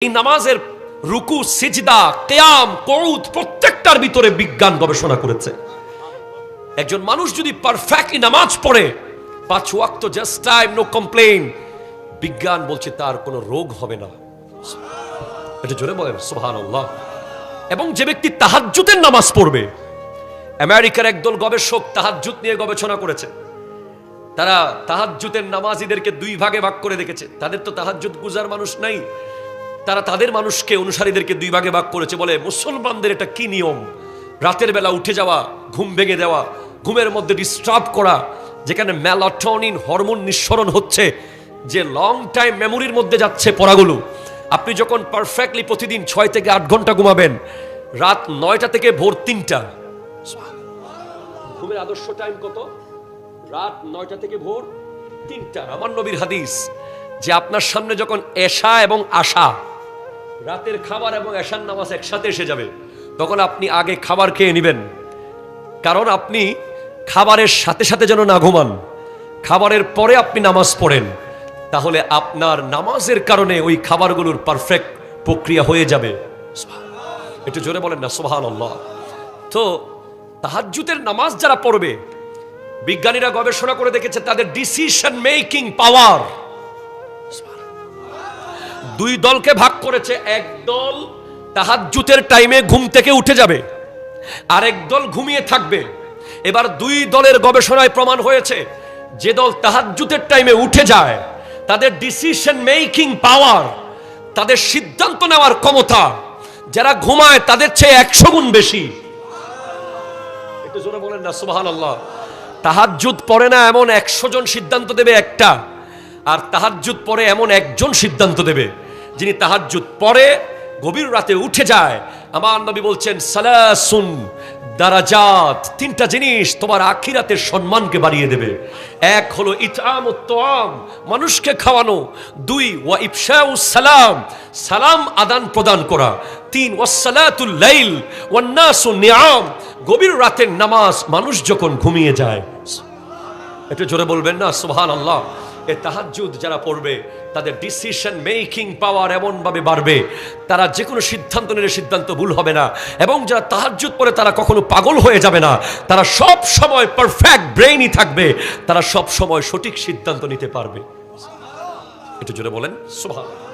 এই নামাজের রুকু, সিজদা, কিয়াম, কুউদ প্রত্যেকটার ভিতরে বিজ্ঞান গবেষণা করেছে। একজন মানুষ যদি পারফেক্টলি নামাজ পড়ে 5 ওয়াক্ত জাস্ট টাইম, নো কমপ্লেইন, বিজ্ঞান বলছে তার কোনো রোগ হবে না। এটা জোরে বলেন সুবহানাল্লাহ। এবং যে ব্যক্তি তাহাজ্জুদের নামাজ পড়বে, আমেরিকার একদল গবেষক তাহাজ্জুদ নিয়ে গবেষণা করেছে। তারা তাহাজ্জুদের নামাজীদেরকে 2 ভাগে ভাগ করে দেখেছে। তাদের তো তাহাজ্জুদ গুজার মানুষ নাই, তারা তাদের মানুষকে, অনুসারীদেরকে 2 ভাগে ভাগ করেছে। বলে মুসলমানদের এটা কি নিয়ম, রাতের বেলা উঠে যাওয়া, ঘুম ভেঙে দেওয়া, ঘুমের মধ্যে ডিস্টার্ব করা, যেখানে মেলাটোনিন হরমোন নিঃসরণ হচ্ছে, যে লং টাইম মেমোরির মধ্যে যাচ্ছে পড়াগুলো। আপনি যখন পারফেক্টলি প্রতিদিন 6 থেকে 8 ঘন্টা ঘুমাবেন, রাত 9টা থেকে ভোর 3টা, ঘুমের আদর্শ টাইম কত? রাত 9টা থেকে ভোর 3টা। আমার নবীর হাদিস যে আপনার সামনে যখন এশা এবং আশা, রাতের খাবার এবং এশার নামাজ একসাথে এসে যাবে, তখন আপনি আগে খাবার খেয়ে নেবেন। কারণ আপনি খাবারের সাথে সাথে যেন না ঘুমান, খাবারের পরে আপনি নামাজ পড়েন, তাহলে আপনার নামাজের কারণে ওই খাবারগুলোর পারফেক্ট প্রক্রিয়া হয়ে যাবে। একটু জোরে বলেন না সুবহানাল্লাহ। তো তাহাজ্জুদের নামাজ যারা পড়বে, বিজ্ঞানীরা গবেষণা করে দেখেছে তাদের ডিসিশন মেকিং পাওয়ার, 2 দলকে ভাগ করেছে। এক দল তাহাজ্জুদের টাইমে ঘুম থেকে উঠে যাবে, আরেক দল ঘুমিয়ে থাকবে। এবার 2 দলের গবেষণায় প্রমাণ হয়েছে যে দল তাহাজ্জুদের টাইমে উঠে যায়, তাদের ডিসিশন মেকিং পাওয়ার, তাদের সিদ্ধান্ত নেওয়ার ক্ষমতা যারা ঘুমায় তাদের চেয়ে 100 গুণ বেশি। একটু জোরে বলেন না সুবহানাল্লাহ। তাহাজ্জুদ পড়ে না এমন 100 জন সিদ্ধান্ত দেবে একটা, আর তাহাজ্জুদ পড়ে এমন একজন সিদ্ধান্ত দেবে যিনি তাহাজ্জুদ পড়ে গভীর রাতে উঠে যায়। আমার নবী বলছেন সালাসুন দারাজাত, 3টা জিনিস তোমার আখিরাতের সম্মানকে বাড়িয়ে দেবে। এক হলো ইতআমুত তাআম, মানুষকে খাওয়ানো। 2 ওয়া ইফশাউস সালাম, সালাম আদান প্রদান করা। 3 ওয়াসসালাতুল লাইল ওয়ান নাসু নিয়াম, গভীর রাতের নামাজ মানুষ যখন ঘুমিয়ে যায়। একটু জোরে বলবেন না সুবহানাল্লাহ। এই তাহাজ্জুদ যারা পড়বে তাদের ডিসিশন মেকিং পাওয়ার এমন ভাবে বাড়বে, তারা যে কোনো সিদ্ধান্ত নিলে সিদ্ধান্ত ভুল হবে না। এবং যারা তাহাজ্জুদ পড়ে তারা কখনো পাগল হয়ে যাবে না, তারা সব সময় পারফেক্ট ব্রেইনই থাকবে, তারা সব সময় সঠিক সিদ্ধান্ত নিতে পারবে। একটু জোরে বলেন সুবহানাল্লাহ।